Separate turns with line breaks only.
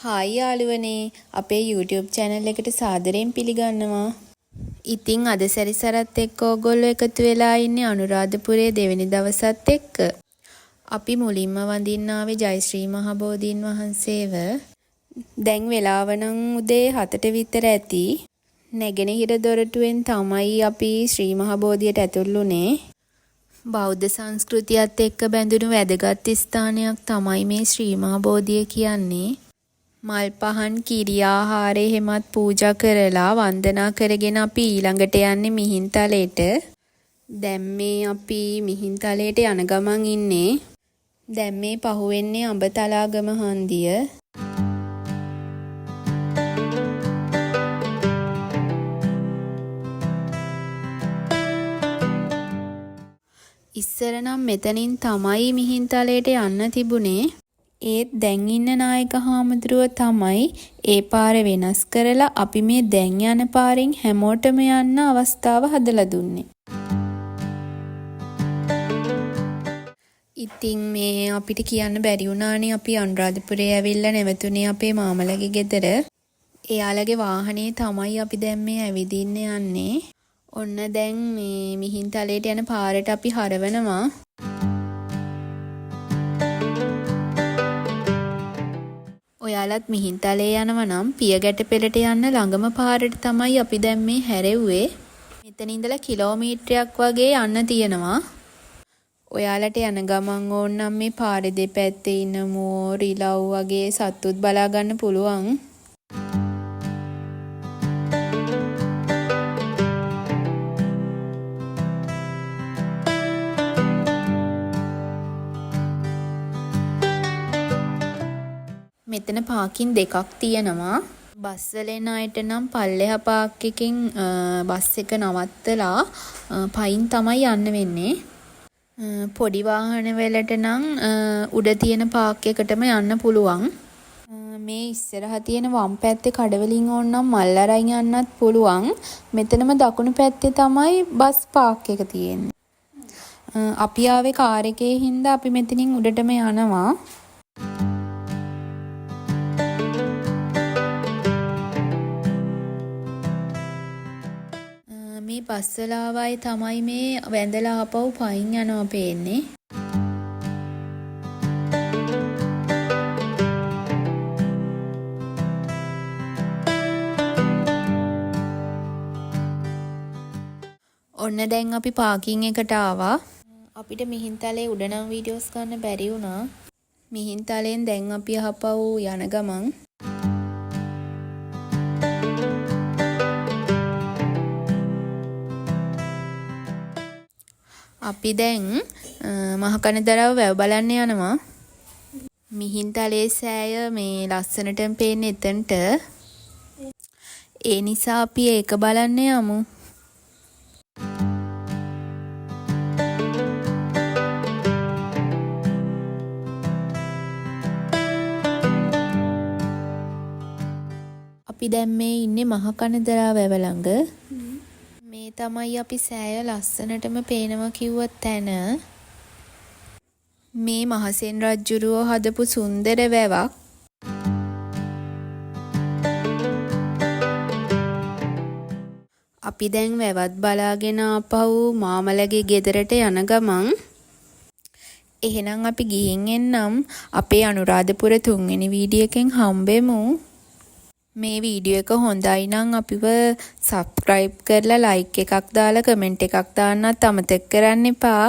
Hi යාළුවනේ අපේ YouTube channel එකට සාදරයෙන් පිළිගන්නවා. ඉතින් අද සැරිසරත් එක්ක ඕගොල්ලෝ එකතු වෙලා ඉන්නේ අනුරාධපුරයේ දෙවෙනි දවසත් එක්ක. අපි මුලින්ම වඳින්න ආවේ ජයශ්‍රී මහ බෝධීන් වහන්සේව. දැන් වෙලාව නම් උදේ 7ට විතර ඇති. නැගෙනහිර දොරටුවෙන් තමයි අපි ශ්‍රී මහ බෝධියට ඇතුළුනේ. බෞද්ධ සංස්කෘතියත් එක්ක බැඳුණු වැදගත් ස්ථානයක් තමයි මේ ශ්‍රී මහ බෝධිය කියන්නේ. මල් පහන් කිරි ආහාර එහෙමත් පූජා කරලා වන්දනා කරගෙන අපි ඊළඟට යන්නේ මිහින්තලයට. දැන් මේ අපි මිහින්තලයට යන ගමන් ඉන්නේ. දැන් මේ පහුවෙන්නේ අඹතලාගම හන්දිය. ඉස්සර නම් මෙතනින් තමයි මිහින්තලයට යන්න තිබුණේ. ඒත් දැන් ඉන්න නායක හාමුදුරුව තමයි ඒ පාර වෙනස් කරලා අපි මේ දැන් යන පාරෙන් හැමෝටම යන්න අවස්ථාව හදලා දුන්නේ. ඉතින් මේ අපිට කියන්න බැරි වුණානේ අපි අනුරාධපුරේ ඇවිල්ලා නැවතුනේ අපේ මාමලගේ ගෙදර. එයාලගේ වාහනේ තමයි අපි දැන් මේ ඇවිදින්න යන්නේ. ඔන්න දැන් මේ මිහින්තලයට යන පාරට අපි හරවනවා. ඔයාලත් මිහින්තලේ යනවා නම් පියගැට පෙළට යන්න ළඟම පාරට තමයි අපි දැන් මේ හැරෙව්වේ. මෙතන ඉඳලා කිලෝමීටරයක් වගේ යන්න තියෙනවා. ඔයාලට යන ගමන් ඕන නම් මේ පාරේ දෙපැත්තේ ඉන්න මෝර් ඉලව් වගේ සත්තුත් බලා ගන්න පුළුවන්. මෙතන පාකින් දෙකක් තියෙනවා. බස් වල එන අයට නම් පල්ලෙහා පාක් එකකින් බස් එක නවත්තලා පයින් තමයි යන්න වෙන්නේ. පොඩි වාහන වලට නම් උඩ තියෙන පාක් එකටම යන්න පුළුවන්. මේ ඉස්සරහා තියෙන වම් පැත්තේ කඩවලින් ඕන නම් මල් අරන් යන්නත් පුළුවන්. මෙතනම දකුණු පැත්තේ තමයි බස් පාක් එක තියෙන්නේ. අපි ආවේ කාර් එකේ හින්දා අපි මෙතනින් උඩටම යනවා. මේ බස්වල ආවයි තමයි මේ වැඳලා ආපහු පයින් යනවා පේන්නේ. ඔන්න දැන් අපි පාකින් එකට ආවා. අපිට මිහින්තලේ උඩ නම් වීඩියෝස් ගන්න බැරි වුණා. මිහින්තලෙන් දැන් අපි ආපහු යන ගමන් අපි දැන් මහකනදරව වැව බලන්න යනවා. මිහින්තලේ සෑය මේ ලස්සනට පේන්නේ එතනට. ඒ නිසා අපි ඒක බලන්න යමු. අපි දැන් මේ ඉන්නේ මහකනදරව වැව ළඟ. මේ තමයි අපි සෑය ලස්සනටම පේනවා කිව්වත් තැන. මේ මහසෙන් රජුරුවෝ හදපු සුන්දර වැවක්. අපි දැන් වැවත් බලාගෙන ආපහු මාමලගේ ගෙදරට යන ගමන් එහෙනම් අපි ගිහින් එන්නම්. අපේ අනුරාධපුර 3 වෙනි වීඩියෝ එකෙන් හම්බෙමු. මේ වීඩියෝ එක හොඳයි නම් අපිව සබ්ස්ක්‍රයිබ් කරලා ලයික් එකක් දාලා කමෙන්ට් එකක් දාන්නත් අමතක කරන්න එපා.